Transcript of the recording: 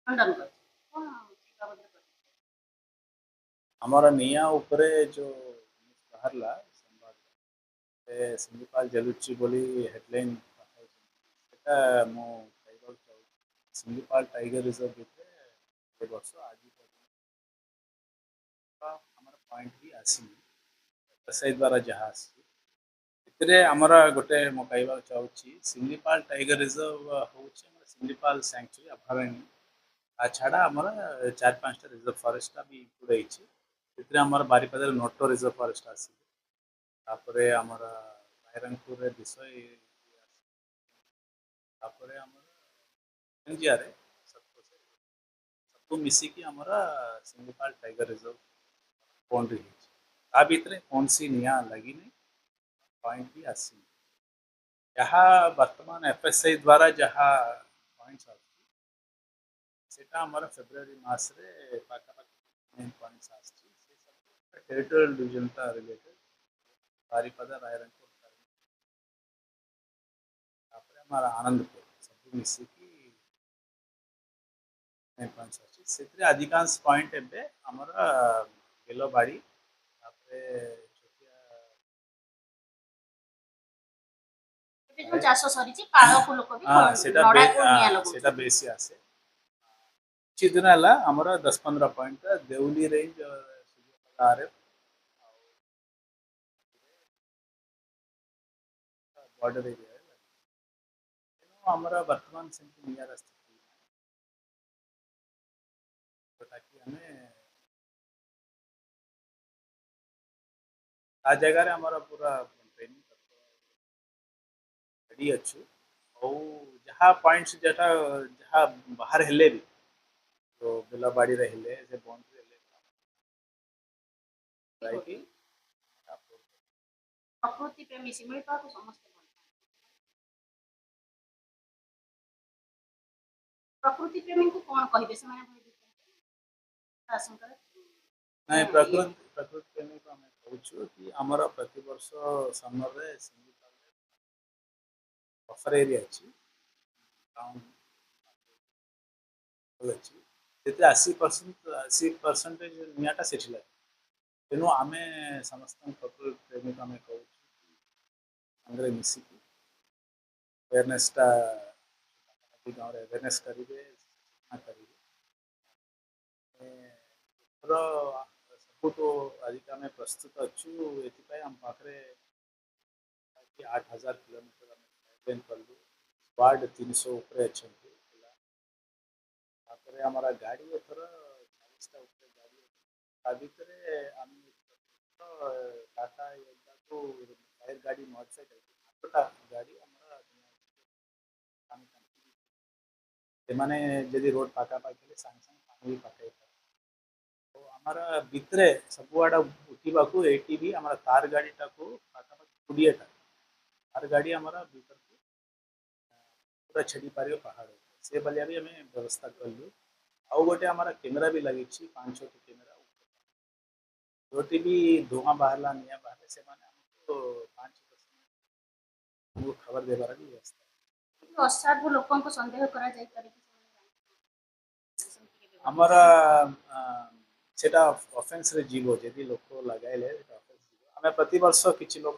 खंडन कर कौन से बाबद कर हमारा निया उपरे जो बाहरला संवाद सिंधुपाल जलुच्ची बोली हेडलाइन सेटा मो टाइगर सिंधुपाल टाइगर रिजर्व भितर ए वर्ष आज हमारा पॉइंट भी आसी एसआई द्वारा जहाँ आसी आमर गोटे मो कहवा चाहूँगी सिंधुपाल टाइगर रिजर्व हूँ सिंधुपाल सैंक्चुरी अभयारण्य आ छाड़ा आमर 4-5टा रिजर्व फॉरेस्ट भी इंक्लूड होती आमर बारिपदा नोटो रिजर्व फॉरेस्ट आसपर आमर रायरंगपुर विषय एनजीआर सबको मिसिकी आमर सिंधुपाल टाइगर रिजर्व बाउंड्री ता भितर कौन सी निया लगी नहीं पॉइंट भी आसी यहाँ वर्तमान एफएसआई द्वारा जहाँ पॉइंट्स सेटा आमर फेब्रुआरी मासरे पाखापाखि मेन पॉइंट्स टेरिटोरियल डिवीजन ता रिलेटेड बारिपदा रायरंगपुर आमर आनंदपुर सब मिसिकी मेन पॉइंट्स अच्छी से अधिकांश पॉइंट एबे आमर बेलबाड़ी ଏବେ ଯୋଉ ଚାଷ ସରିଛି ପାଳକୁ ଲୋକ ବି ନଡାକୁ ନିଆଁ ଲଗାଉଛନ୍ତି सेटा बेसी आसे କିଛି ଦିନ ହେଲା ଆମର 10-15 ପଏଣ୍ଟ ଦେଉଲି ରେଞ୍ଜ ଆରେ बॉर्डर एरिया हमारा वर्तमान से नियर स्थिति ताकि हमें आ जगह हमारा पूरा ट्रेनिंग रेडी अच्छु और जहाँ पॉइंट्स जटा जहाँ बाहर हेले भी तो बिलबाड़ी रहिले से बाउंड्री हेले प्रकृति प्रेमी शिमिଳିପାଳ को ସମସ୍ତେ ଭଲ प्रकृति प्रेमी को कौन कहिबे ସେମାନେ आशंका नहीं प्रकृति प्रेमी को हमें कहूँ कि आमर प्रतिवर्ष समर बफर एरिया अच्छी अच्छी 80% निआटा सेठी लगे तेणु आम समस्त प्रकृति प्रेमी को आम कहूँ सागर मिसिकी अवेयरनेसटा गाँव अवेयरनेस करेंगे सब तो अधिक आम प्रस्तुत अच्छु ये आम पाखे 8,000 किलोमीटर कलु स्क्वाड 300 उपरे अच्छा हमारा गाड़ी एथर 40टा गाड़ी भितर टाटा टायर गाड़ी मॉडिफाइड गाड़ी से रोड पाखापाखि सांगे सांगे पानी भी पकड़ तो आमर भितर सबुआड़ा उठा ये भी आम तार गाड़ी टाक पाखापाखि 20टा तार गाड़ी आमर भर पूरा छेड़ी पार पहाड़ से बलिया भी आम व्यवस्था कलु आउ गोटे आम कैमेरा भी लगी 5-6 कैमेरा जोटी भी धुआं बाहर निआ बाहर से 5-10 खबर देवार भी व्यवस्था असाधु लोकों को संदेह करा जाय पारे आमर सेटा ऑफेंस रे जीवो यदि लोक लगाइले आम प्रति वर्ष किछि लोक